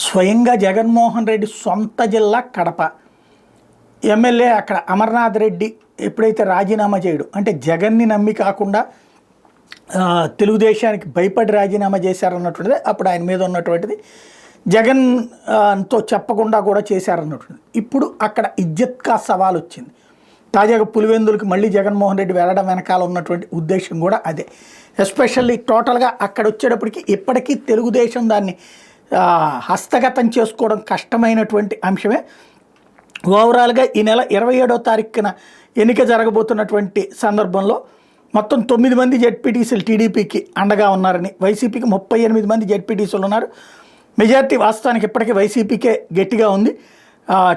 స్వయంగా జగన్మోహన్ రెడ్డి సొంత జిల్లా కడప ఎమ్మెల్యే అక్కడ అమర్నాథ్ రెడ్డి ఎప్పుడైతే రాజీనామా చేయడు అంటే జగన్ని నమ్మి కాకుండా తెలుగుదేశానికి భయపడి రాజీనామా చేశారన్నటువంటిది అప్పుడు ఆయన మీద ఉన్నటువంటిది జగన్తో చెప్పకుండా కూడా చేశారన్నటువంటిది. ఇప్పుడు అక్కడ ఇజ్జత్కా సవాల్ వచ్చింది. తాజాగా పులివెందులకి మళ్ళీ జగన్మోహన్ రెడ్డి వెళ్ళడం వెనకాల ఉన్నటువంటి ఉద్దేశం కూడా అదే. ఎస్పెషల్లీ టోటల్గా అక్కడ వచ్చేటప్పటికి ఇప్పటికీ తెలుగుదేశం దాన్ని హస్తగతం చేసుకోవడం కష్టమైనటువంటి అంశమే. ఓవరాల్గా ఈ నెల 27వ తారీఖున ఎన్నిక జరగబోతున్నటువంటి సందర్భంలో మొత్తం 9 మంది జెడ్పీటీసీలు టీడీపీకి అండగా ఉన్నారని, వైసీపీకి 38 మంది జెడ్పీటీసీలు ఉన్నారు. మెజార్టీ వాస్తవానికి ఇప్పటికీ వైసీపీకే గట్టిగా ఉంది.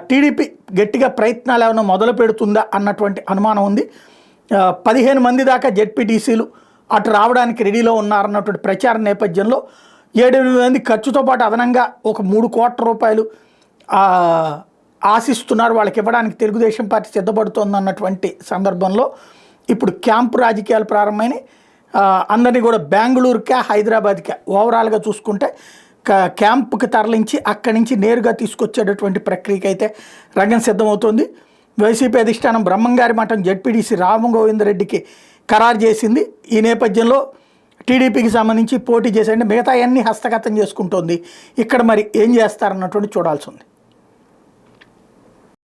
టీడీపీ గట్టిగా ప్రయత్నాలు ఏమైనా మొదలు పెడుతుందా అన్నటువంటి అనుమానం ఉంది. 15 మంది దాకా జెడ్పీటీసీలు అటు రావడానికి రెడీలో ఉన్నారన్నటువంటి ప్రచార నేపథ్యంలో 7-8 మంది ఖర్చుతో పాటు అదనంగా ఒక 3 కోట్ల రూపాయలు ఆశిస్తున్నారు. వాళ్ళకి ఇవ్వడానికి తెలుగుదేశం పార్టీ సిద్ధపడుతోందన్నటువంటి సందర్భంలో ఇప్పుడు క్యాంపు రాజకీయాలు ప్రారంభమైనాయి. అందరినీ కూడా బెంగళూరుకే హైదరాబాద్కే ఓవరాల్గా చూసుకుంటే క్యాంపుకి తరలించి అక్కడి నుంచి నేరుగా తీసుకొచ్చేటటువంటి ప్రక్రియకి అయితే రంగం సిద్ధమవుతోంది. వైసీపీ అధిష్టానం బ్రహ్మంగారి మఠం జెడ్పీటీసీ రామగోవిందరెడ్డికి ఖరారు చేసింది. ఈ నేపథ్యంలో టీడీపీకి సంబంధించి పోటీ చేసేయండి మిగతా అన్ని హస్తగతం చేసుకుంటోంది. ఇక్కడ మరి ఏం చేస్తారన్నటువంటి చూడాల్సి ఉంది.